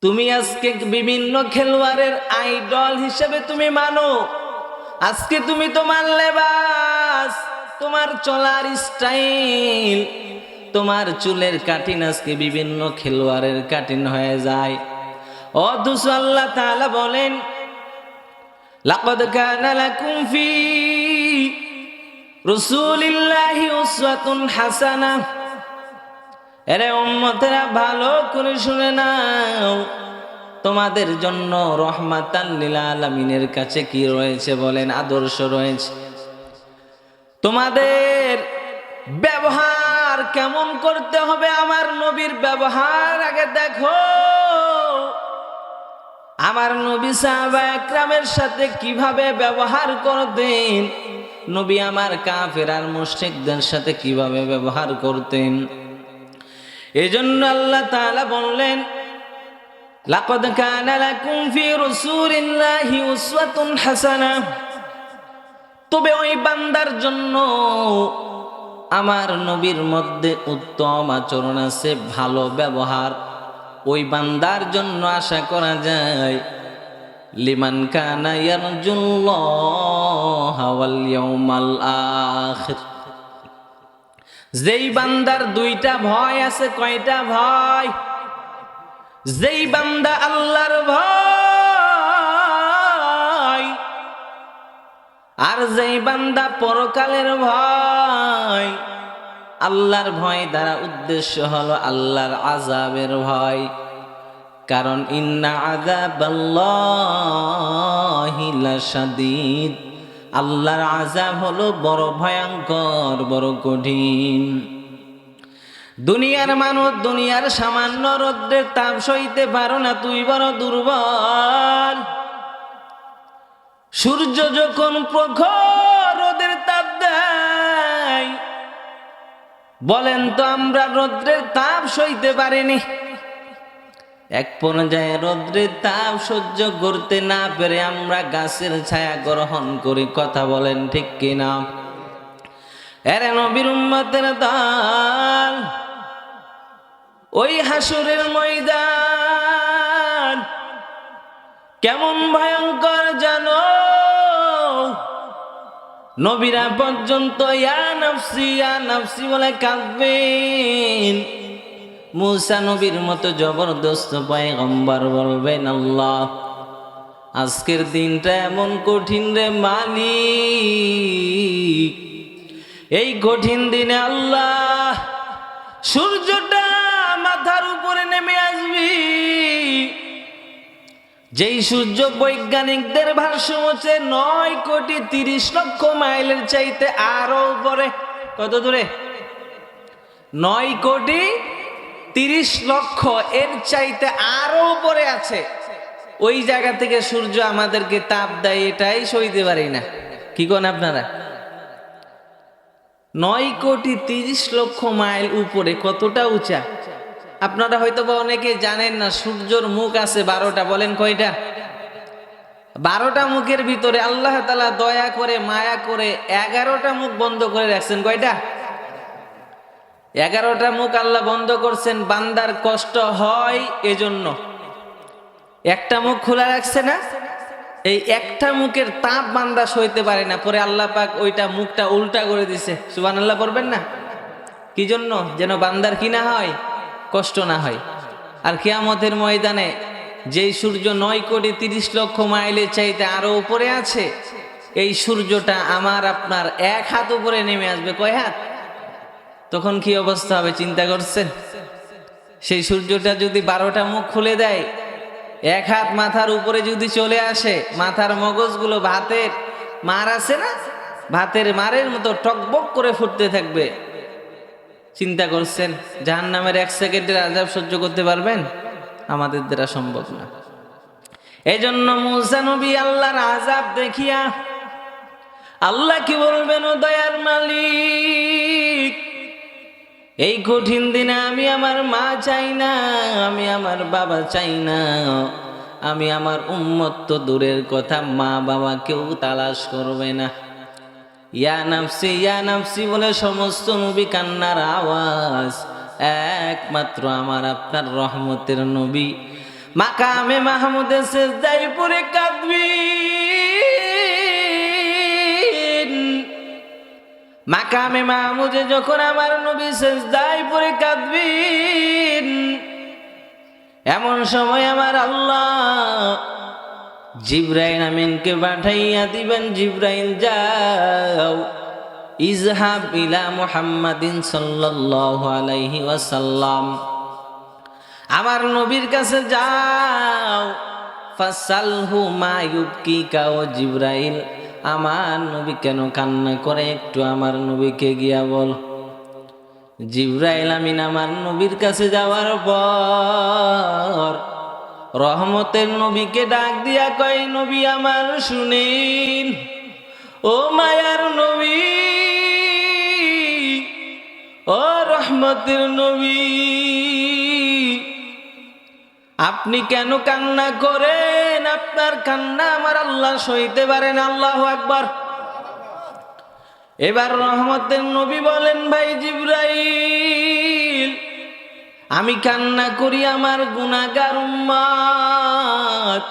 তুমি আজকে বিভিন্ন খেলোয়াড়ের আইডল হিসেবে তুমি মানো। আজকে তুমি তোমার লেবাস, তোমার চলার স্টাইল, তোমার চুলের কাটিং আজকে বিভিন্ন খেলোয়াড়ের কাটিং হয়ে যায়। অথচ আল্লাহ তাআলা বলেন, লাকাদ কানা লাকুম ফি রাসূলিল্লাহি উসওয়াতুন হাসানাহ। এরে উম্মতেরা, ভালো করে শুনে নাও, তোমাদের জন্য রহমাতান লিল আলামিনের কাছে কি রয়েছে বলেন? আদর্শ রয়েছে। তোমাদের ব্যবহার কেমন করতে হবে, আমার নবীর ব্যবহার আগে দেখো। আমার নবী সাহাবা একরামের সাথে কিভাবে ব্যবহার করতেন, নবী আমার কাফের আর মুশরিকদের সাথে কিভাবে ব্যবহার করতেন। এজন্য আল্লাহ তাআলা বললেন, লাকাদ কানা লাকুম ফি রাসূলিল্লাহি উসওয়াতুন হাসানাহ। তবে ওই বান্দার জন্য আমার নবীর মধ্যে উত্তম আচরণ আছে, ভালো ব্যবহার। ওই বান্দার জন্য আশা করা যায়, লিমান কানা ইয়ারজুল্লাহা ওয়াল ইয়াউমাল আখির। যেই বান্দার দুইটা ভয় আছে। কয়টা ভয়? যেই বান্দা আল্লাহর ভয় আর যেই বান্দা পরকালের ভয়। আল্লাহর ভয় দ্বারা উদ্দেশ্য হলো আল্লাহর আযাবের ভয়। কারণ ইন্না আযাবাল্লাহি লাশাদীদ, আল্লাহর আযাব হলো বড় ভয়ঙ্কর, বড় কঠিন। দুনিয়ার মানুষ দুনিয়ার সামান্য রৌদ্রের তাপ সইতে পারো না, তুই বড় দুর্বল। সূর্য যখন প্রখর রোদের তাপ দেয়, বলেন তো আমরা রৌদ্রের তাপ সইতে পারিনি। এক পর্যায়ে রৌদ্রের তাপ সহ্য করতে না পেরে আমরা গাছের ছায়া গ্রহণ করি। কথা বলেন ঠিক কিনা? এরে নবীর উম্মতের দল, ওই হাসরের ময়দান কেমন ভয়ঙ্কর জানো? নবীরা পর্যন্ত ইয়া নাফসি বলে কাঁদবেন। মুসা নবীর মতো জবরদস্ত পয়গম্বর বলবেন, আল্লাহ আজকের দিনটা এমন কঠিন রে মালিক। এই কঠিন দিনে আল্লাহ সূর্যটা মাথার উপরে নেমে আসবি, যেই সূর্য বৈজ্ঞানিকদের ভাষ্য হচ্ছে 9,30,00,000 মাইলের চাইতে আরো উপরে। কত দূরে? 9,30,00,000 এর চাইতে আরো উপরে আছে। ওই জায়গা থেকে সূর্য আমাদেরকে তাপ দেয়, এটাই সইতে পারি না। কি কোন আপনারা? 9,30,00,000 মাইল উপরে, কতটা উঁচা আপনারা হয়তো বা অনেকে জানেন না। সূর্যর মুখ আছে 12টা। বলেন কয়টা? 12টা মুখের ভিতরে আল্লাহ তাআলা দয়া করে মায়া করে 11টা মুখ বন্ধ করে রাখছেন। কয়টা? 11টা মুখ আল্লাহ বন্ধ করছেন। বান্দার কষ্ট হয় এজন্য একটা মুখ খোলা রাখছে না। এই একটা মুখের তাপ বান্দা সইতে পারে না, পরে আল্লাহ পাক ওইটা মুখটা উল্টা করে দিছে। সুবহানাল্লাহ পড়বেন না? কি জন্য? যেন বান্দার কি না হয়, কষ্ট না হয়। আর কিয়ামতের ময়দানে যেই সূর্য 9,30,00,000 মাইলের চাইতে আরো উপরে আছে, এই সূর্যটা আমার আপনার 1 হাত উপরে নেমে আসবে। কয় হাত? তখন কি অবস্থা হবে চিন্তা করছেন? সেই সূর্যটা যদি 12টা মুখ খুলে দেয়, 1 হাত মাথার উপরে যদি চলে আসে, মাথার মগজগুলো ভাতের মার আছে না, ভাতের মারের মতো টকবক করে ফুটতে থাকবে। চিন্তা করছেন জাহান্নামের 1 সেকেন্ডের আযাব সহ্য করতে পারবেন? আমাদের দ্বারা সম্ভব না। এজন্য মুসা নবী আল্লাহর আযাব দেখিয়া আল্লাহ কি বলবেন? ও দয়ার মালিক, এই কঠিন দিনে আমি আমার মা চাই না, আমি আমার বাবা চাই না, আমি আমার উম্মত তো দূরের কথা, মা বাবা কেউ তালাশ করবে না। ইয়া নাফসি বলে সমস্ত নবী কান্নার আওয়াজ। একমাত্র আমার আপনার রহমতের নবী মাকামে মাহমুদে সেজদায় পড়ে কাঁদবেন। মাকামে মাহমুদে যখন আমার নবী সেজদায় পড়ে কাঁদবেন, এমন সময় আমার আল্লাহ জিবরাইল আমিনকে পাঠাইয়া দিবেন, জিবরাইল যাও, ইজহাব ইলা মুহাম্মাদিন সাল্লাল্লাহু আলাইহি ওয়াসাল্লাম, আমার নবীর কাছে যাও, ফাসালহু মা ইউবকিকা। ও জিবরাইল, আমার নবী কেন কান্না করে একটু আমার নবীকে গিয়া বল। জিবরাইল আমিন আমার নবীর কাছে যাওয়ার পর রহমতের নবীকে ডাক দিয়া কয়, নবী আমার শুনেন, ও মায়ার নবী, ও রহমতের নবী, আপনি কেন কান্না করেন? আপনার কান্না আমার আল্লাহ সইতে পারেন। আল্লাহু আকবার। এবার রহমতের নবী বলেন, ভাই জিবরাইল, আমি কান্না করি আমার গুনাহগার উম্মত,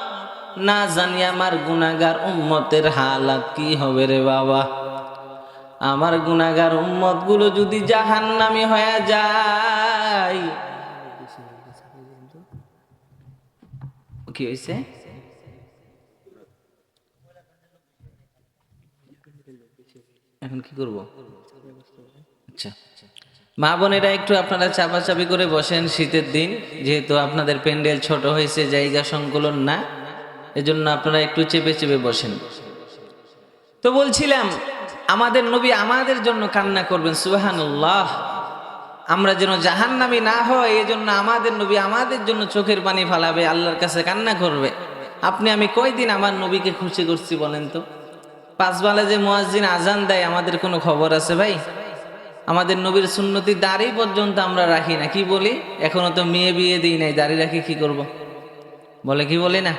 না জানি আমার গুনাহগার উম্মতের হালাত কি হবে রে বাবা। আমার গুনাহগার উম্মত গুলো যদি জাহান্নামী হয়ে যায়। কি হয়েছে? এখন কি করব? আচ্ছা, মা বোনেরা একটু আপনারা চাপাচাপি করে বসেন, শীতের দিন যেহেতু আপনাদের প্যান্ডেল ছোট হয়েছে, জায়গা সংকুলন না, এজন্য আপনারা একটু চেপে চেপে বসেন। তো বলছিলাম আমাদের নবী আমাদের জন্য কান্না করবেন। সুবহানাল্লাহ। আমরা যেন জাহান্নামী না হয় এজন্য আমাদের নবী আমাদের জন্য চোখের পানি ফালাবে, আল্লাহর কাছে কান্না করবে। আপনি আমি কয়দিন আমার নবীকে খুশি করছি বলেন তো? 5 বেলা যে মুয়াজ্জিন আজান দেয় আমাদের কোনো খবর আছে ভাই? আমাদের নবীর সুন্নতি দাড়ি পর্যন্ত আমরা রাখি না, কি বলি? এখনো তো মেয়ে বিয়ে দিই নাই, দাড়ি রাখি কি করব? বলে কি বলি না?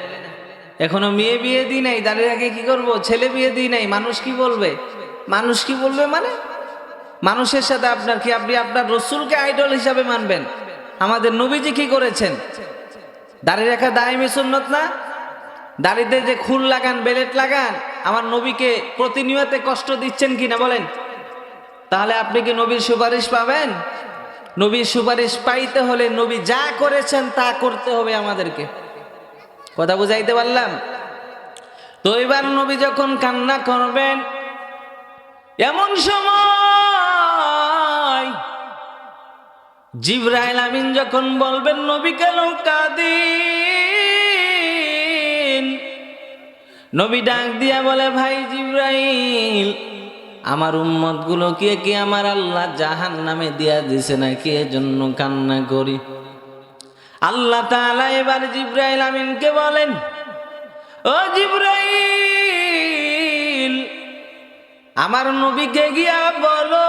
এখনো মেয়ে বিয়ে দিই নাই, দাড়ি রাখি কি করব? ছেলে বিয়ে দিই নাই, মানুষ কি বলবে? মানুষ কি বলবে মানে মানুষের সাথে আপনার কি? আপনি আপনার রসুলকে আইডল হিসাবে মানবেন? আমাদের নবীজি কি করেছেন? দাড়ি রাখা দায়মি সুন্নত না? দাড়িতে যে খুল লাগান, বেলেট লাগান, আমার নবীকে প্রতিনিয়ত কষ্ট দিচ্ছেন কিনা বলেন? তাহলে আপনি কি নবীর সুপারিশ পাবেন? নবীর সুপারিশ পাইতে হলে নবী যা করেছেন তা করতে হবে আমাদেরকে। কথা বুঝাইতে পারলাম? তো এবার নবী যখন কান্না করবেন, এমন সময় জিবরাইল আমিন যখন বলবেন, নবী কেন কাঁদেন? নবী ডাক দিয়া বলে, ভাই জিবরাইল, আমার উম্মত গুলো কে কি আমার আল্লাহ জাহান্নামে দিয়া দিছে নাকি, এজন্য কান্না করি। আল্লাহ তাআলা এবার জিবরাইল আমিনকে বলেন, ও জিবরাইল, আমার নবীকে গিয়া বলো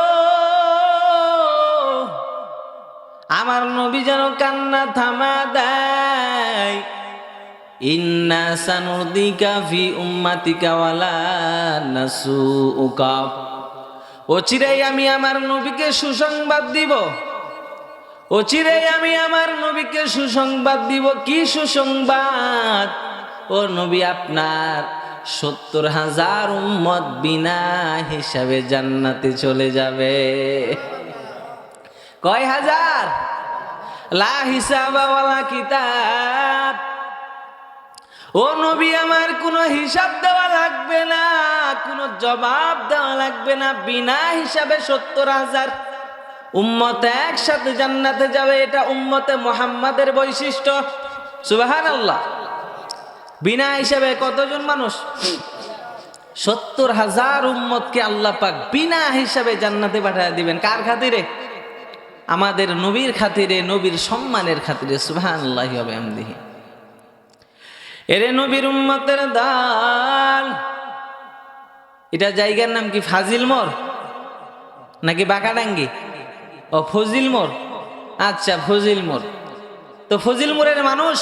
আমার নবী যেন কান্না থামা দেয়। ইন্না সানুরদিকা ফি উম্মাতিকা ওয়ালা নাসুউকা। অচিরেই আমি আমার নবীকে সুসংবাদ দিব, অচিরেই আমি আমার নবীকে সুসংবাদ দিব। কি সুসংবাদ? ও নবী, আপনার 70,000 উম্মত বিনা হিসাবে জান্নাতে চলে যাবে। কয় হাজার? লা হিসাবা ওয়ালা কিতাব। ও নবী, আমার কোনো হিসাব দেওয়া লাগবে না, কোনো জবাব দেওয়া লাগবে না, বিনা হিসাবে 70,000 উম্মত একসাথে জান্নাতে যাবে। এটা উম্মতে মুহাম্মাদের বৈশিষ্ট্য। সুবহানাল্লাহ। বিনা হিসাবে কতজন মানুষ? 70,000 উম্মতকে আল্লাহ পাক বিনা হিসাবে জান্নাতে পাঠিয়ে দিবেন। কার খাতিরে? আমাদের নবীর খাতিরে, নবীর সম্মানের খাতিরে। সুবহানাল্লাহি ওয়া বিহামদিহি। এরে নবীর উম্মতের দাল। এটা জায়গার নাম কি? ফাজিল মোড় নাকি বাঁকাডাঙ্গি? ও ফজিল মোড়। আচ্ছা, ফজিল মোড়। তো ফজিল মোড়ের মানুষ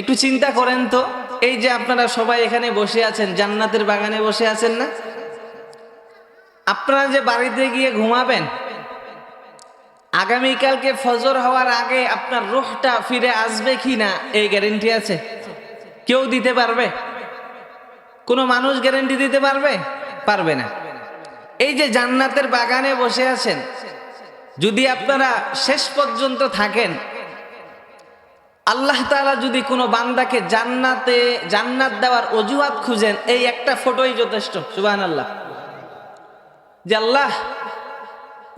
একটু চিন্তা করেন তো, এই যে আপনারা সবাই এখানে বসে আছেন, জান্নাতের বাগানে বসে আছেন না? আপনারা যে বাড়িতে গিয়ে ঘুমাবেন, আগামীকালকে ফজর হওয়ার আগে আপনার রূহটা ফিরে আসবে কি না এই গ্যারেন্টি আছে? কেউ দিতে পারবে? কোনো মানুষ গ্যারেন্টি দিতে পারবে? পারবে না। এই যে জান্নাতের বাগানে বসে আছেন, যদি আপনারা শেষ পর্যন্ত থাকেন, আল্লাহ তাআলা যদি কোনো বান্দাকে জান্নাত দেওয়ার অজুহাত খুঁজেন, এই একটা ফটোই যথেষ্ট। সুবহানাল্লাহ। যে আল্লাহ,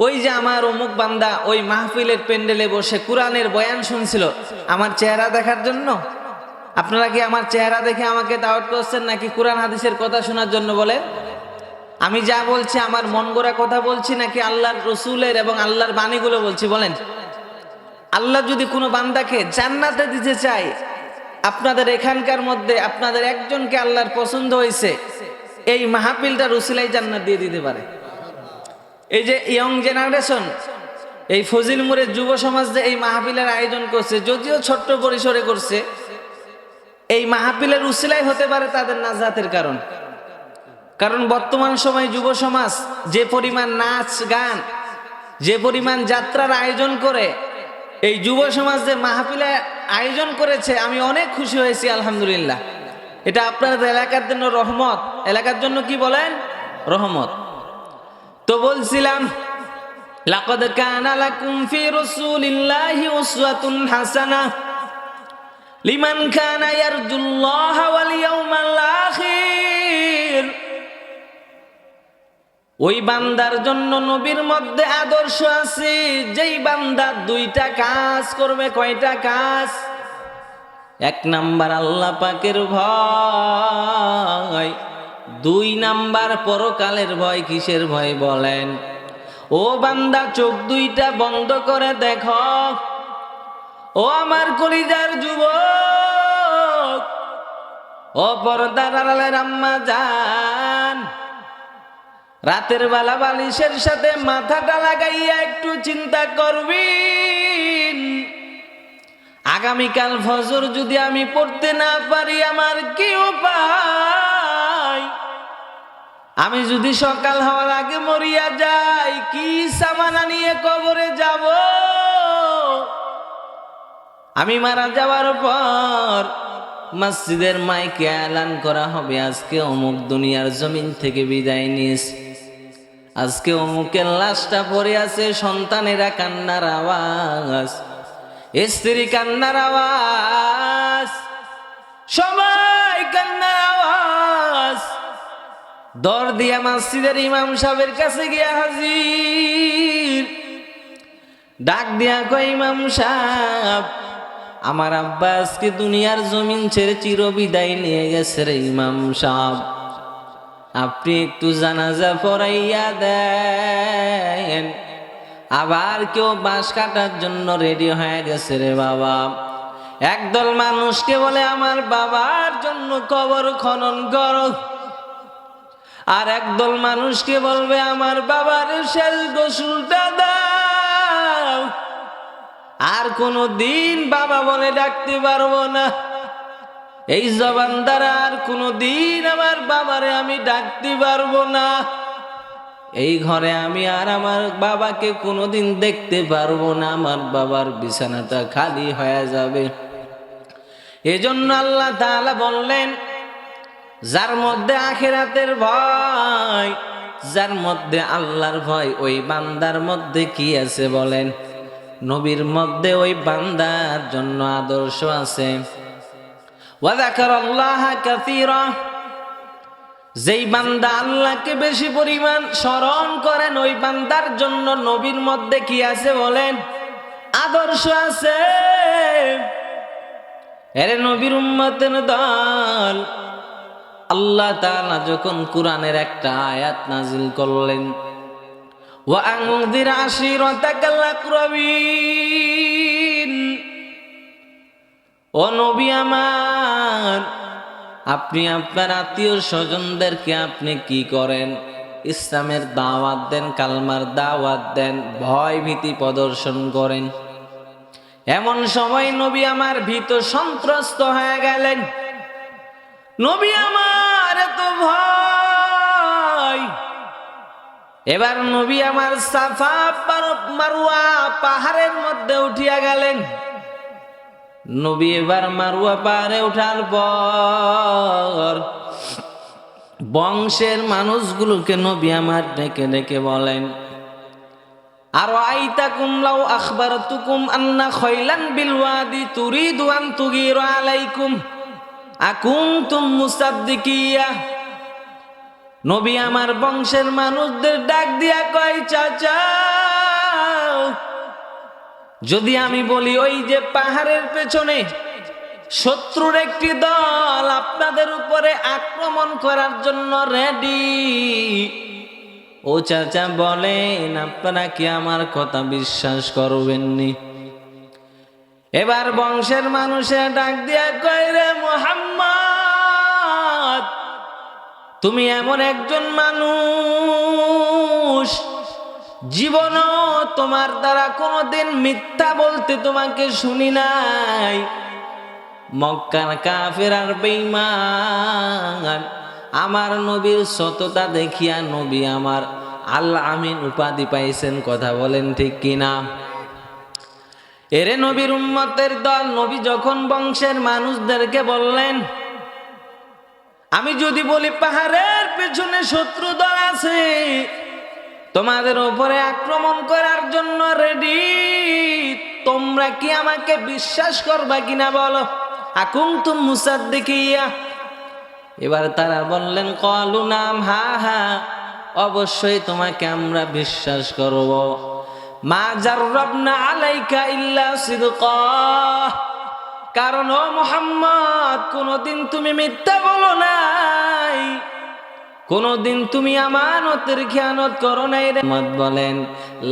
ওই যে আমার অমুক বান্দা ওই মাহফিলের প্যান্ডেলে বসে কোরআনের বয়ান শুনছিল, আমার চেহারা দেখার জন্য। আপনারা কি আমার চেহারা দেখে আমাকে দাওয়াত করছেন নাকি কোরআন হাদিসের কথা শোনার জন্য? বলেন, আমি যা বলছি আমার মন গড়া কথা বলছি নাকি আল্লাহর রসুলের এবং আল্লাহর বাণীগুলো বলছি? বলেন। আল্লাহ যদি কোনো বান্দাকে জান্নাতে দিতে চায়, আপনাদের এখানকার মধ্যে আপনাদের একজনকে আল্লাহর পছন্দ হয়েছে, এই মাহফিলটার উসিলাই জান্নাত দিয়ে দিতে পারে। এই যে ইয়ং জেনারেশন, এই ফজিল মোড়ের যুব সমাজ যে এই মাহফিলের আয়োজন করছে, যদিও ছোট্ট পরিসরে করছে, এই মাহফিলের উসিলাই হতে পারে তাদের নাজাতের কারণ। কারণ বর্তমান সময় যুব সমাজ যে পরিমাণ নাচ গান, যে পরিমাণ যাত্রার আয়োজন করে, এই যুব সমাজ যে মাহফিলে আয়োজন করেছে, আমি অনেক খুশি হয়েছি, আলহামদুলিল্লাহ। এটা আপনাদের এলাকার জন্য রহমত। এলাকার জন্য কি বলেন? রহমত। তো বলছিলাম, লাকাদ কানা লাকুম ফি রাসূলিল্লাহি উসওয়াতুন হাসানাহ লিমান কানা ইয়ারজুল্লাহা ওয়াল ইয়াউমাল আখির। ওই বান্দার জন্য নবীর মধ্যে আদর্শ আছে, যেই বান্দা দুইটা কাজ করবে। কয়টা কাজ? এক নাম্বার আল্লাহ পাকের ভয়, দুই নাম্বার পরকালের ভয়। কিসের ভয় বলেন? ও বান্দা, চোখ দুইটা বন্ধ করে দেখো। ও আমার কলিজার যুবক, ও পর্দার আড়ালের আম্মা জান, রাতের বেলা বালিশের সাথে মাথাটা লাগাইয়া একটু চিন্তা করবেন, আগামীকাল ফজর যদি আমি পড়তে না পারি আমার কি উপায়? আমি যদি সকাল হওয়ার আগে মরিয়া যাই, কি সামানা নিয়ে কবরে যাব? আমি মারা যাওয়ার পর মসজিদের মাইকে এলান করা হবে, আজকে অমুক দুনিয়ার জমিন থেকে বিদায় নিস, আজকে অমুকের লাশটা পড়ে আছে, সন্তানেরা কান্নার আওয়াজ, স্ত্রী কান্নার আওয়াজ, সবাই কান্নার আওয়াজ। দৌড় দিয়া মসজিদের ইমাম সাহেবের কাছে গিয়া হাজির, ডাক দিয়া কয়, ইমাম সাহেব, আমার আব্বা আজকে দুনিয়ার জমিন ছেড়ে চিরবিদায় নিয়ে গেছে রে ইমাম সাহেব, আপনি একটু জানাজা পড়াইয়া দেন। আবার কেউ বাঁশ কাটার জন্য রেডি হয়ে গেছে রে বাবা। একদল মানুষকে বলে আমার বাবার জন্য কবর খনন করো, আর একদল মানুষকে বলবে আমার বাবার শেষ গোসলটা দাও। আর কোনো দিন বাবা বলে ডাকতে পারবো না, এই জবান দ্বারা আর কোনো দিন আমার বাবারে আমি ডাকতে পারবো না। এই ঘরে আমি আর আমার বাবাকে কোনোদিন দেখতে পারবো না, আমার বাবার বিছানাটা খালি হয়ে যাবে। এজন্য আল্লাহ তাআলা বললেন, যার মধ্যে আখিরাতের ভয়, যার মধ্যে আল্লাহর ভয়, ওই বান্দার মধ্যে কি আছে বলেন? নবীর মধ্যে ওই বান্দার জন্য আদর্শ আছে। ওয়া যাকারাল্লাহা কাসীরা, যেই বান্দা আল্লাহকে বেশি পরিমাণ স্মরণ করেন, ওই বান্দার জন্য নবীর মধ্যে কি আছে বলেন? আদর্শ আছে। এরে নবীর উম্মতের দল, আল্লাহ তাআলা যখন কোরআনের একটা আয়াত নাজিল করলেন, ওয়া আনযির আশিরাতাকাল আকরাবিন, ও নবী আমার, আপনি আপনার আত্মীয় স্বজনদেরকে আপনি কি করেন? ইসলামের দাওয়াত দেন, কালমার দাওয়াত দেন, ভয় ভীতি প্রদর্শন করেন। এমন সময় নবী আমার ভীত সন্ত্রস্ত হয়ে গেলেন। নবী আমার এত ভয়, এবার নবী আমার সাফা মারওয়া পাহাড়ের মধ্যে উঠিয়া গেলেন। নবী এবার মারওয়া পাহাড়ে ওঠার পর বংশের মানুষগুলোকে নবী আমার ডেকে ডেকে বলেন, আর আইতাকুম লাউ আখবারতুকুম আন্না খয়লান বিল ওয়াদি তুরিদু আন তুগীরা আলাইকুম আকুনতুম মুসাদ্দিকিয়া। নবী আমার বংশের মানুষদের ডাক দিয়া কয়, চাচা, যদি আমি বলি ওই যে পাহাড়ের পেছনে শত্রুর একটি দল আপনাদের উপরে আক্রমণ করার জন্য রেডি, ও চাচা বলেন আপনারা কি আমার কথা বিশ্বাস করবেননি? এবার বংশের মানুষের ডাক দিয়া কয়, রে মুহাম্মদ, তুমি এমন একজন মানুষ, জীবনও তোমার দ্বারা কোনোদিন মিথ্যা বলতে তোমাকে শুনি নাই। মক্কার কাফের আর বেঈমান আমার নবীর সততা দেখিয়া নবী আমার আল আমিন উপাধি পাইছেন। কথা বলেন ঠিক কিনা? এরে নবীর উম্মতের দল, নবী যখন বংশের মানুষদেরকে বললেন, আমি যদি বলি পাহাড়ের পেছনে শত্রু দল আছে, তোমাদের উপরে আক্রমণ করার জন্য রেডি, তোমরা কি আমাকে বিশ্বাস করবা কিনা বলো? আকুনতুম মুসাদ্দিকিয়া। এবার তারা বললেন, ক্বালু নাম, হা হা, অবশ্যই তোমাকে আমরা বিশ্বাস করব। মা জাররাবনা আলাইকা ইল্লা সিদকা, কারণ ও মুহাম্মদ কোনদিন তুমি মিথ্যা বলো নাই, কোনদিন তুমি আমানতের খেয়ানত করো নাই। মত বলেন,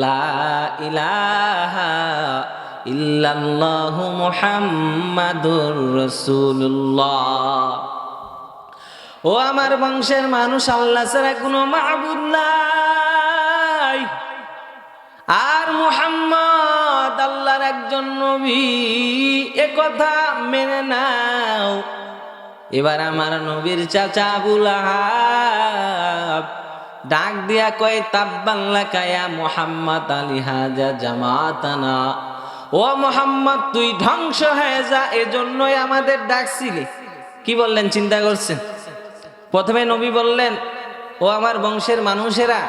লা ইলাহা ইল্লাল্লাহু মুহাম্মাদুর রাসূলুল্লাহ। ও আমার বংশের মানুষ, আল্লাহ ছাড়া কোনো মাবুদ নাই, আর মুহাম্মদ আল্লাহর একজন নবী, এ কথা মেনে নাও। এবার আমার নবীর চাচা আবু লাহাব ডাক দিয়া কয়, তাব্বান লাকা ইয়া মুহাম্মদ আলি হাজা জামাতানা। ও মুহাম্মদ, তুই ধ্বংস হয়ে যা, এজন্যই আমাদের ডাকছিলি। কি বললেন চিন্তা করছেন? প্রথমে নবী বললেন, ও আমার বংশের মানুষেরা,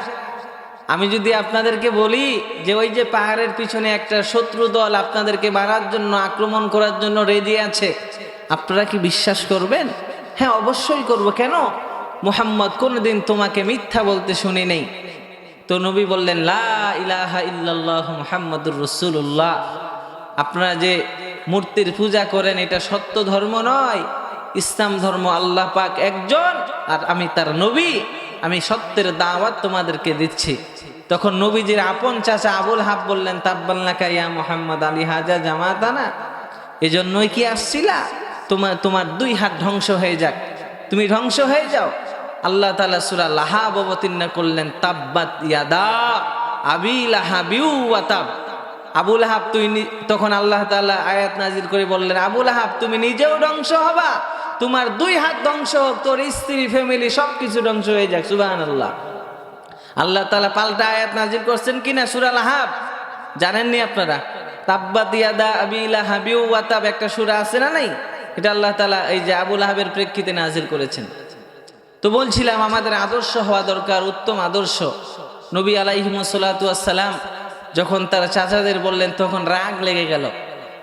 আমি যদি আপনাদেরকে বলি যে ওই যে পাহাড়ের পিছনে একটা শত্রু দল আপনাদেরকে মারার জন্য, আক্রমণ করার জন্য রেডি আছে, আপনারা কি বিশ্বাস করবেন? হ্যাঁ, অবশ্যই করব। কেন? মুহাম্মদ কোনদিন তোমাকে মিথ্যা বলতে শুনি নেই। তো নবী বললেন, লা ইলাহা ইল্লাল্লাহু মুহাম্মাদুর রাসূলুল্লাহ। আপনারা যে মূর্তির পূজা করেন এটা সত্য ধর্ম নয়, ইসলাম ধর্ম আল্লাহ পাক একজন, আর আমি তার নবী, আমি সত্যের দাওয়াত তোমাদেরকে দিচ্ছি। তখন নবীজির আপন চাচা আবুল হাব বললেন, তাব্বান লাকা ইয়া মুহাম্মদ আলি হাজা জামাতানা, এজন্যই কি আসছিলা? তোমার দুই হাত ধ্বংস হয়ে যাক, তুমি ধ্বংস হয়ে যাও। আল্লাহ তাআলা সূরা লাহাব অবতীর্ণ করলেন, তাব্বাত ইয়াদা আবি লাহাবিউ ওয়া তাব। আবু লাহাব তখন আল্লাহ তাআলা আয়াত নাজিল করে বললেন, আবু লাহাব তুমি নিজেও ধ্বংস হবা, তোমার দুই হাত ধ্বংস হোক, তোর স্ত্রী, ফ্যামিলি সবকিছু ধ্বংস হয়ে যাক। সুবহানাল্লাহ। আল্লাহ তাআলা পাল্টা আয়াত নাজিল করছেন কিনা সূরা লাহাব জানেননি আপনারা? তাব্বাত ইয়াদা আবি লাহাবিউ ওয়া তাব একটা সূরা আছে না নাই? এটা আল্লাহ তাআলা এই যে আবু লাহাবের প্রেক্ষিতে নাজিল করেছেন। তো বলছিলাম আমাদের আদর্শ হওয়া দরকার, উত্তম আদর্শ। নবী আলাইহিস সালাতু ওয়াস সালাম যখন তার চাচাদের বললেন তখন রাগ লেগে গেল।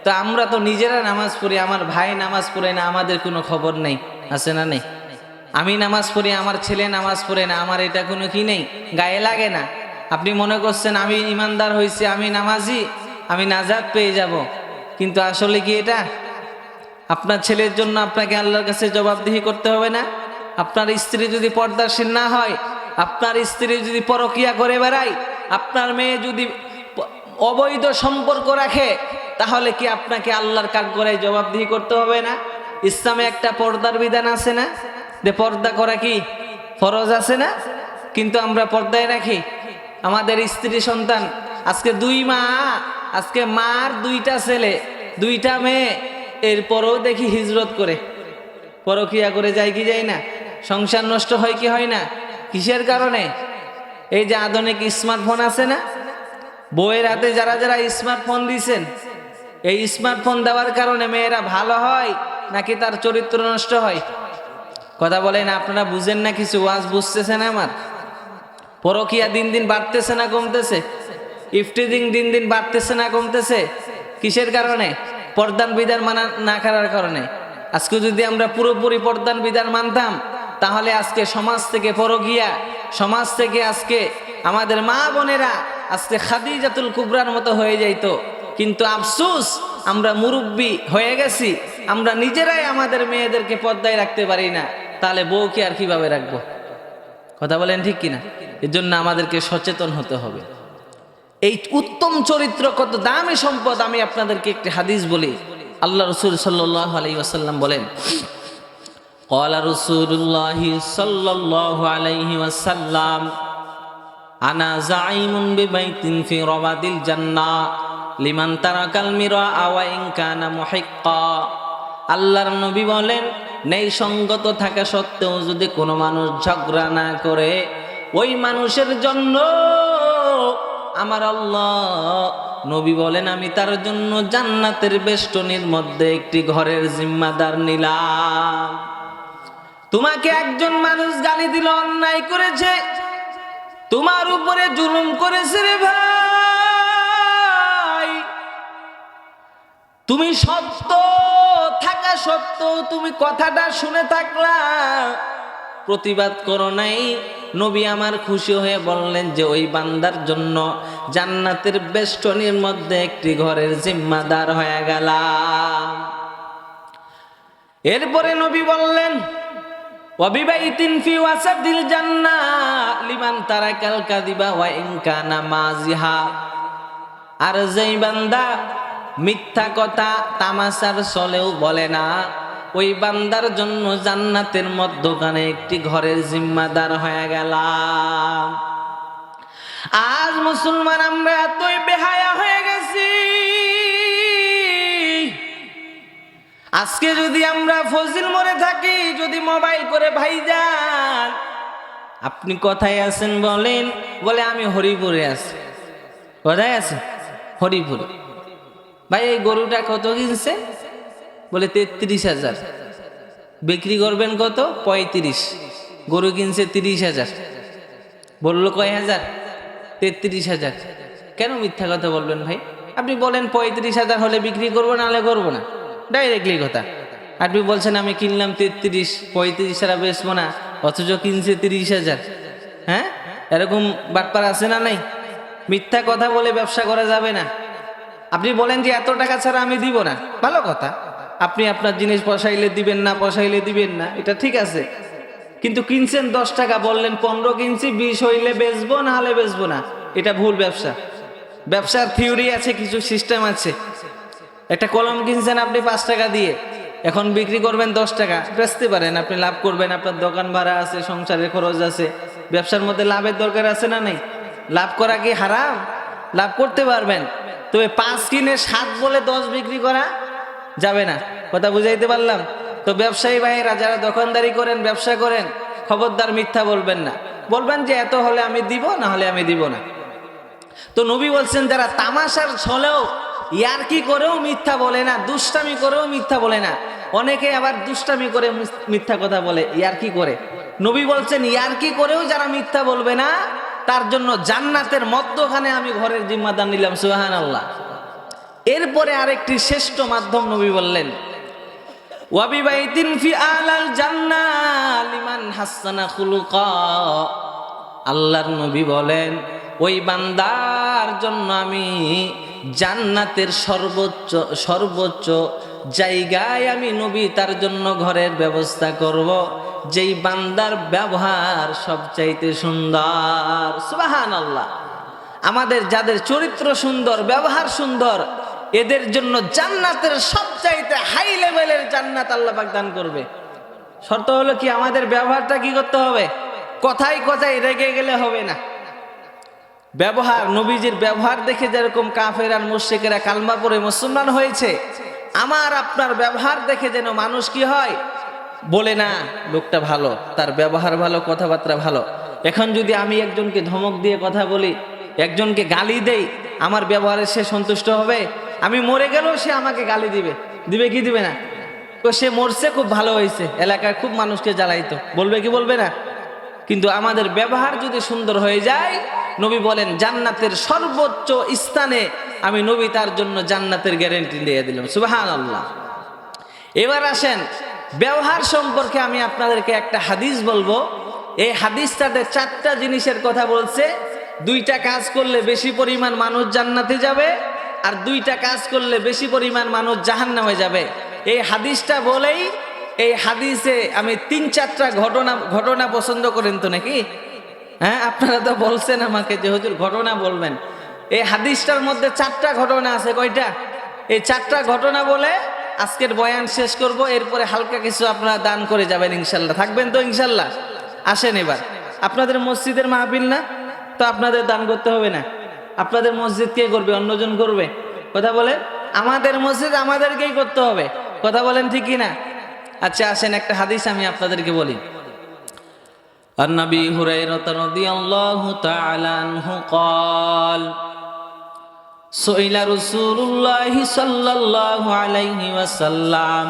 তো আমরা তো নিজেরা নামাজ পড়ি, আমার ভাই নামাজ পড়ে না, আমাদের কোনো খবর নেই, আছে না নেই? আমি নামাজ পড়ি, আমার ছেলে নামাজ পড়ে না, আমার এটা কোনো কি নেই, গায়ে লাগে না। আপনি মনে করছেন আমি ইমানদার হয়েছি, আমি নামাজি, আমি নাজাত পেয়ে যাব, কিন্তু আসলে কি এটা? আপনার ছেলের জন্য আপনাকে আল্লাহর কাছে জবাবদিহি করতে হবে না? আপনার স্ত্রী যদি পর্দাশীল না হয়, আপনার স্ত্রী যদি পরকিয়া করে বেড়ায়, আপনার মেয়ে যদি অবৈধ সম্পর্ক রাখে, তাহলে কি আপনাকে আল্লাহর কাঠগড়ায় জবাবদিহি করতে হবে না? ইসলামে একটা পর্দার বিধান আছে না, যে পর্দা করা কি ফরজ আছে না? কিন্তু আমরা পর্দায় রাখি। আমাদের স্ত্রী সন্তান, আজকে দুই মা, আজকে মার দুইটা ছেলে, দুইটা মেয়ে, এরপরও দেখি হিজরত করে, পরকিয়া করে যায় কি যায় না? সংসার নষ্ট হয় কি হয় না? কিসের কারণে? এই যে আধুনিক স্মার্টফোন আছে না, বউয়ের হাতে যারা যারা স্মার্টফোন দিয়েছেন, এই স্মার্টফোন দেওয়ার কারণে মেয়েরা ভালো হয় নাকি তার চরিত্র নষ্ট হয়? কথা বলেন, আপনারা বুঝেন না কিছু, ওয়াজ বুঝতেছেন আমার? পরকিয়া দিন দিন বাড়তেছে না কমতেছে? ইফটিজিং দিন দিন বাড়তেছে না কমতেছে? কিসের কারণে? পর্দান বিধান মানা না করার কারণে। আজকে যদি আমরা পুরোপুরি পর্দান বিধান মানতাম, তাহলে আজকে সমাজ থেকে পরকিয়া, সমাজ থেকে আজকে আমাদের মা বোনেরা আজকে খাদিজাতুল কুবরার মতো হয়ে যাইতো। কিন্তু আফসোস, আমরা মুরব্বী হয়ে গেছি, আমরা নিজেরাই আমাদের মেয়েদেরকে পর্দায় রাখতে পারি না, তাহলে বউকে আর কিভাবে রাখবো? কথা বলেন ঠিক কিনা? এর জন্য আমাদেরকে সচেতন হতে হবে। এই উত্তম চরিত্র কত দামি সম্পদ। আমি আপনাদেরকে একটি হাদিস বলি। আল্লাহ রাসূল সাল্লাল্লাহু আলাইহি ওয়াসাল্লাম বলেন, ক্বালা রাসূলুল্লাহ সাল্লাল্লাহু আলাইহি ওয়াসাল্লাম, আনা যাইমুন বিবাইতিন ফি রাবাদিল জান্নাহ লিমান তারাকাল মিরা ওয়া ইন কানা মুহিক্কা। আল্লাহর নবী বলেন, নেই সঙ্গত থাকা সত্ত্বেও যদি কোনো মানুষ ঝগড়া না করে, ওই মানুষের জন্য আমার আল্লাহ নবী বলেন, আমি তার জন্য জান্নাতের বেষ্টনীর মধ্যে একটি ঘরের জিম্মাদার নিলাম। তোমাকে একজন মানুষ গালি দিল, অন্যায় করেছে, তোমার উপরে জুলুম করেছে রে ভাই, তুমি সত্য থাকা সত্ত্বেও তুমি কথাটা শুনে থাকলা, প্রতিবাদ করো নাই। নবী আমার খুশি হয়ে বললেন যে ওই বান্দার জন্য জান্নাতের বেষ্টনীর মধ্যে একটি ঘরের জিম্মাদার হয়ে গেলাম। এরপরে নবী বললেন, ওয়াবিবাইতিন ফি ওয়াসাদিল জান্নাহ লিমান তারাকাল কাযিবা ওয়া ইন কানা মাযিহা। আর যেই বান্দা মিথ্যা কথা তামাশার চলেও বলে না, ওই বান্দার জন্য জান্নাতের মধ্যখানে একটি ঘরের জিম্মাদার হয়ে গেলাম। আজ মুসলমান আমরা এতই বেহায়া হয়ে গেছি, আজকে যদি আমরা ফজিল মোড়ে থাকি, যদি মোবাইল করে ভাইজান আপনি কোথায় আছেন বলেন, বলে আমি হরিপুরে আছি। কোথায় আছে? হরিপুরে। ভাই এই গরুটা কত কিনছে? বলে 33,000। বিক্রি করবেন কত? 35। গরু কিনছে 30,000। বললো কয় হাজার? 33,000। কেন মিথ্যা কথা বলবেন ভাই? আপনি বলেন 35,000 হলে বিক্রি করবো, না হলে করবো না, ডাইরেক্টলি কথা। আপনি বলছেন আমি কিনলাম 33, 35 ছাড়া বেচবো না, অথচ কিনছে 30,000। হ্যাঁ, এরকম বাটপার আছে না নাই? মিথ্যা কথা বলে ব্যবসা করা যাবে না। আপনি বলেন যে এত টাকা ছাড়া আমি দিব না, ভালো কথা, আপনি আপনার জিনিস পোষাইলে দিবেন, না পোষাইলে দিবেন না, এটা ঠিক আছে। কিন্তু কিনছেন 10 টাকা, বললেন 15 কিনছি, 20 হইলে বেচবো, না হলে বেচবো না, এটা ভুল ব্যবসা। ব্যবসার থিওরি আছে, কিছু সিস্টেম আছে। একটা কলম কিনছেন আপনি 5 টাকা দিয়ে, এখন বিক্রি করবেন 10 টাকা, বেচতে পারেন, আপনি লাভ করবেন, আপনার দোকান ভাড়া আছে, সংসারের খরচ আছে। ব্যবসার মধ্যে লাভের দরকার আছে না নেই? লাভ করা কি হারাম? লাভ করতে পারবেন, তবে 5 কিনে 7 বলে 10 বিক্রি করা যাবে না। কথা বুঝাইতে পারলাম তো? ব্যবসায়ী ভাইয়েরা যারা দোকানদারি করেন, ব্যবসা করেন, খবরদার মিথ্যা বলবেন না। বলবেন যে এত হলে আমি দিব, না হলে আমি দিব না। তো নবী বলছেন, যারা তামাশার ছলেও ইয়ারকি করেও মিথ্যা বলে না, দুষ্টামি করেও মিথ্যা বলে না। অনেকে আবার দুষ্টামি করে মিথ্যা কথা বলে, ইয়ারকি করে। নবী বলছেন ইয়ারকি করেও যারা মিথ্যা বলবে না, তার জন্য জান্নাতের মধ্যখানে আমি ঘরের জিম্মাদার নিলাম। সুবহানাল্লাহ। এরপরে আরেকটি শ্রেষ্ঠ মাধ্যম নবী বললেন, ওয়াবিবাইতিন ফি আলাল জান্নাহ লিমান হাসানা খুলুকা। আল্লাহর নবী বলেন, ওই বান্দার জন্য আমি জান্নাতের সর্বোচ্চ জায়গায় আমি নবী তার জন্য ঘরের ব্যবস্থা করব, যেই বান্দার ব্যবহার সবচাইতে সুন্দর। সুবহানাল্লাহ। আমাদের যাদের চরিত্র সুন্দর, ব্যবহার সুন্দর, এদের জন্য জান্নাতের সবচাইতে হাই লেভেলের জান্নাত আল্লাহ পাক দান করবে। শর্ত হলো কি, আমাদের ব্যবহারটা কি করতে হবে? কথায় কথায় রেগে গেলে হবে না। ব্যবহার, নবীজির ব্যবহার দেখে যেরকম কাফের আর মুশরিকেরা কালমা পড়ে মুসলমান হয়েছে, আমার আপনার ব্যবহার দেখে যেন মানুষ কি হয়, বলে না লোকটা ভালো, তার ব্যবহার ভালো, কথাবার্তা ভালো। এখন যদি আমি একজনকে ধমক দিয়ে কথা বলি, একজনকে গালি দেই, আমার ব্যবহারে সে সন্তুষ্ট হবে? আমি মরে গেলেও সে আমাকে গালি দিবে, দিবে কি দিবে না? তো সে মরছে, খুব ভালো হয়েছে, এলাকায় খুব মানুষকে জ্বালাইতো, বলবে কি বলবে না? কিন্তু আমাদের ব্যবহার যদি সুন্দর হয়ে যায়, নবী বলেন জান্নাতের সর্বোচ্চ স্থানে আমি নবী তার জন্য জান্নাতের গ্যারান্টি দিয়ে দিলাম। সুবহানাল্লাহ। এবার আসেন, ব্যবহার সম্পর্কে আমি আপনাদেরকে একটা হাদিস বলবো। এই হাদিসটাতে 4টা জিনিসের কথা বলছে। 2টা কাজ করলে বেশি পরিমাণ মানুষ জান্নাতে যাবে, আর 2টা কাজ করলে বেশি পরিমাণ মানুষ জাহান্নামে যাবে। এই হাদিসটা বলেই, এই হাদিসে আমি 3-4টা ঘটনা পছন্দ করেন তো নাকি? হ্যাঁ, আপনারা তো বলছেন আমাকে যে হুজুর ঘটনা বলবেন। এই হাদিসটার মধ্যে 4টা ঘটনা আছে। কয়টা? এই 4টা ঘটনা বলে আজকের বয়ান শেষ করব। এরপরে হালকা কিছু আপনারা দান করে যাবেন ইনশাল্লাহ। থাকবেন তো ইনশাল্লাহ? আসেন এবার। আপনাদের মসজিদের মাহফিল না, তো আপনাদের দান করতে হবে না। আপনাদের মসজিদ কে করবে? অন্যজন করবে? কথা বলে, আমাদের মসজিদ আমাদেরকেই করতে হবে। কথা বলেন ঠিক কি না? আচ্ছা আসেন, একটা হাদিস আমি আপনাদেরকে বলি। عن أبي هريرة رضي الله تعالى عنه قال سئل رسول الله صلى الله عليه وسلم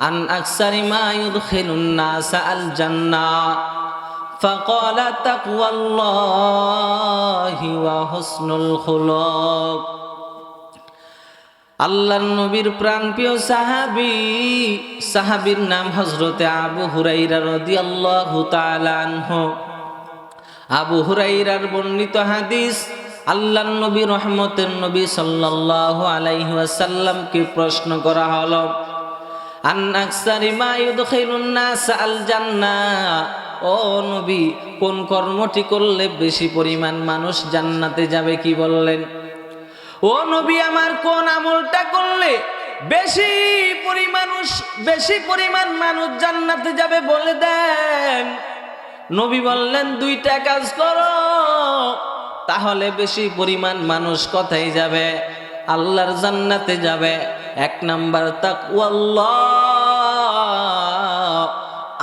عن أكثر ما يدخل الناس الجنة فقال تقوى الله وحسن الخلق। আল্লাহর নবীর প্রাণপ্রিয় সাহাবীর নাম হযরতে আবু হুরায়রা রাদিয়াল্লাহু তাআলা আনহু। আবু হুরায়রার বর্ণিত হাদিস, আল্লাহর নবী রহমতের নবী সাল্লাল্লাহু আলাইহি ওয়াসাল্লামকে প্রশ্ন করা হলো, আন আকসারি মা ইউদখিলুন নাস আল জান্নাহ, ও নবী কোন কর্মটি করলে বেশি পরিমাণ মানুষ জান্নাতে যাবে, কি বললেন? ও নবী আমার, কোন আমলটা করলে বেশি পরিমাণ মানুষ জান্নাতে যাবে বলে দেন। নবী বললেন 2টা কাজ করো, তাহলে বেশি পরিমাণ মানুষ কোথায় যাবে? আল্লাহর জান্নাতে যাবে। 1 নাম্বার তাকওয়াল্লাহ,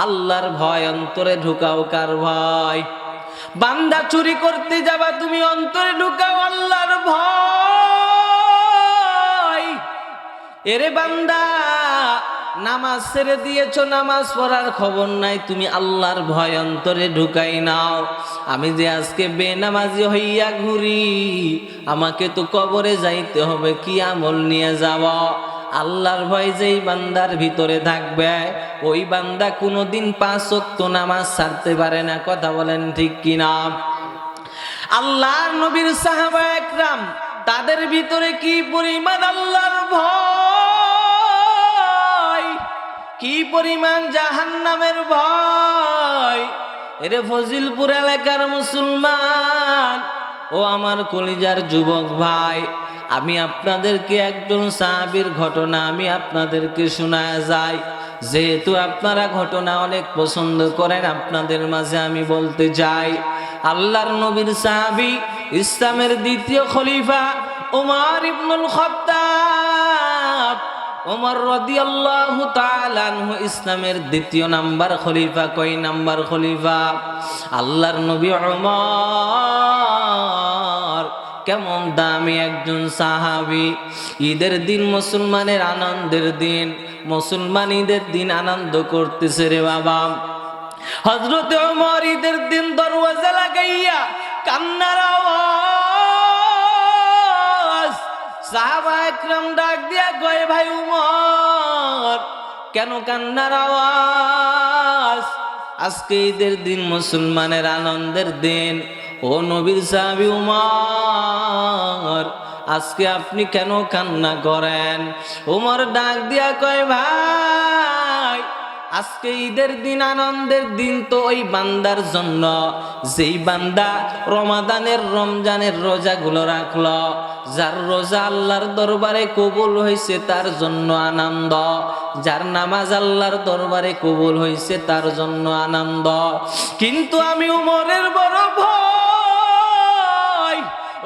আল্লাহর ভয় অন্তরে ঢুকাও। কার ভয়? বান্দা চুরি করতে যাবা, তুমি অন্তরে ঢুকাও আল্লাহর ভয়। এরে বান্দা, নামাজ ছেড়ে দিয়েছো, নামাজ পড়ার খবর নাই, তুমি আল্লাহর ভয় অন্তরে ঢুকাই নাও। আমি যে আজকে বেনামাজি হইয়া ঘুরি, আমাকে তো কবরে যাইতে হবে, কি আমল নিয়ে যাব? আল্লাহর ভয় যেই বান্দার ভিতরে থাকবে, ওই বান্দা কোনোদিন 5 ওয়াক্ত নামাজ ছাড়তে পারে না। কথা বলেন ঠিক কিনা? আল্লাহর নবীর সাহাবা একরাম, তাদের ভিতরে কি পরিমাণ আল্লাহর ভয়, কি পরিমাণ জাহান্নামের ভয়। এরে ফজিলপুর এলাকার মুসলমান, ও আমার কলিজার যুবক ভাই, আমি আপনাদেরকে একজন সাহাবীর ঘটনা আমি আপনাদেরকে শোনায় যাই। যেহেতু আপনারা ঘটনা অনেক পছন্দ করেন, আপনাদের মাঝে আমি বলতে চাই। আল্লাহর নবীর সাহাবী, ইসলামের 2য় খলিফা ওমর ইবনুল খাত্তাব, ওমর রাদিয়াল্লাহু তাআলা আনহু ইসলামের 2য় নাম্বার খলিফা। কয় নাম্বার খলিফা? আল্লাহর নবী ওমর কেমন দামি একজন সাহাবী। ঈদের দিন মুসলমানের আনন্দের দিন, মুসলমান ঈদের দিন আনন্দ করতেছে রে বাবা। হযরত ওমর ঈদের দিন দরওয়াজা লাগাইয়া কান্নার আওয়াজ। সাহাবা একরাম ডাক দিয়া কয়, ভাই ওমর কেন কান্নার আওয়াজ? আজকে ঈদের দিন, মুসলমানের আনন্দের দিন। ও নবীর সাহাবী ওমর, আজকে আপনি কেন কান্না করেন? ওমর ডাক দিয়া কয়, ভাই আজকে ঈদের দিন, আনন্দের দিন তো ওই বান্দার জন্য যেই বান্দা রমজানের রোজাগুলো রাখলো, যার রোজা আল্লাহর দরবারে কবুল হয়েছে তার জন্য আনন্দ, যার নামাজ আল্লাহর দরবারে কবুল হয়েছে তার জন্য আনন্দ। কিন্তু আমি ওমরের বড় ভয়,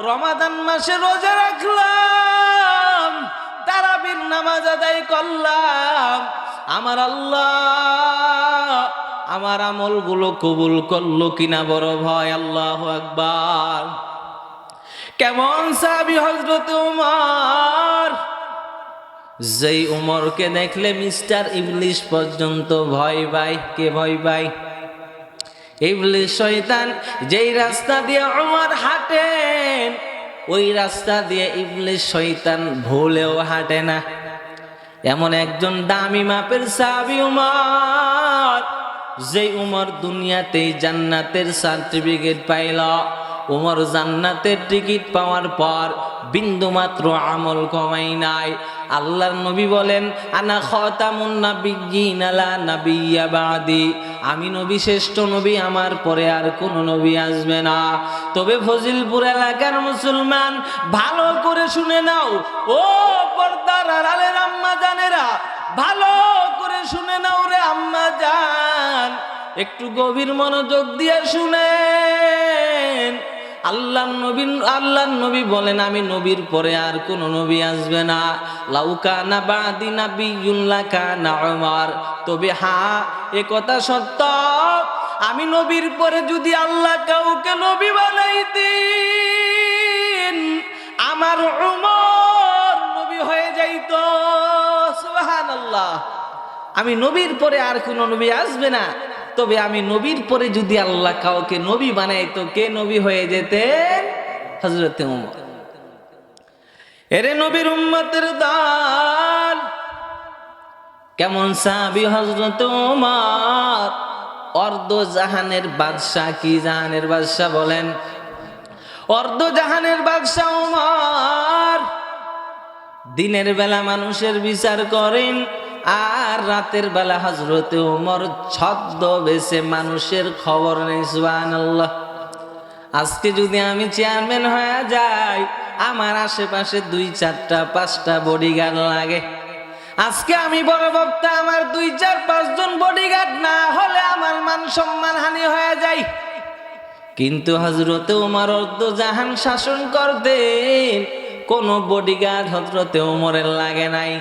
রমাদান মাসে রোজা রাখলাম, তারাবির নামাজ আদায় করলাম, আমার আল্লাহ আমার আমলগুলো কবুল করলো কিনা বড় ভয়। আল্লাহু আকবার। কেমন সাহাবী হযরত উমর, যেই উমরকে দেখলে মিস্টার ইবলিশ পর্যন্ত ভয় পায়। কে ভয় পায়? ইবলিশ শয়তান। যেই রাস্তা দিয়ে উমর হাঁটেন ওই রাস্তা দিয়ে ইবলিশ শয়তান ভুলেও হাঁটে না। এমন একজন দামি মাপের সাহাবী উমর, যে উমর দুনিয়াতেই জান্নাতের সার্টিফিকেট পাইল। উমর জান্নাতের টিকিট পাওয়ার পর বিন্দু মাত্র আমল কমাই নাই। আল্লাহর নবী বলেন, আনা খাতামুন নাবিয়্যিন লা নাবিয়্যা বাদি, আমি নবী, শ্রেষ্ঠ নবী, আমার পরে আর কোন নবী আসবে না। তবে ফজিলপুর এলাকার মুসলমান ভালো করে শুনে নাও, ও পর্দার আড়ালের আম্মা জানেরা, ভালো করে শুনে নাও রে আম্মা জান, একটু গভীর মনোযোগ দিয়ে শুনেন। আল্লাহর নবী বলেন, আমি নবীর পরে আর কোন নবী আসবে না। লাউ কানা বাদি নাবিয়্যুন লাকানা উমর, তবে হ্যাঁ এ কথা সত্য, আমি নবীর পরে যদি আল্লাহ কাউকে নবী বানাইতেন আমার উমর নবী হয়ে যাইত। সুবহানাল্লাহ। আমি নবীর পরে আর কোন নবী আসবে না, তবে আমি নবীর পরে যদি আল্লাহ কাউকে নবী বানাইতো, কে নবী হয়ে যেতেন? হযরত উমর। এরে নবীর উম্মতের দল, কেমন সাহাবী হযরত উমর, অর্ধ জাহানের বাদশা। কি জাহানের বাদশা বলেন? অর্ধ জাহানের বাদশা উমর। দিনের বেলা মানুষের বিচার করেন, আর রাতের বেলা হযরতে ওমর ছদ্মবেশে মানুষের খবর নেই। সুবহানাল্লাহ। আজকে যদি আমি চেয়ারম্যান হয়ে যাই, আমার আশেপাশে 2, 4, 5টা বডিগার্ড লাগে। আজকে আমি বড় বক্তা, আমার 2, 4, 5 জন বডিগার্ড না হলে আমার মান সম্মান হানি হয়ে যায়। কিন্তু হযরতে ওমর অর্ধ জাহান শাসন করতেন, কোন বডিগার্ড হযরতে ওমরের লাগে নাই।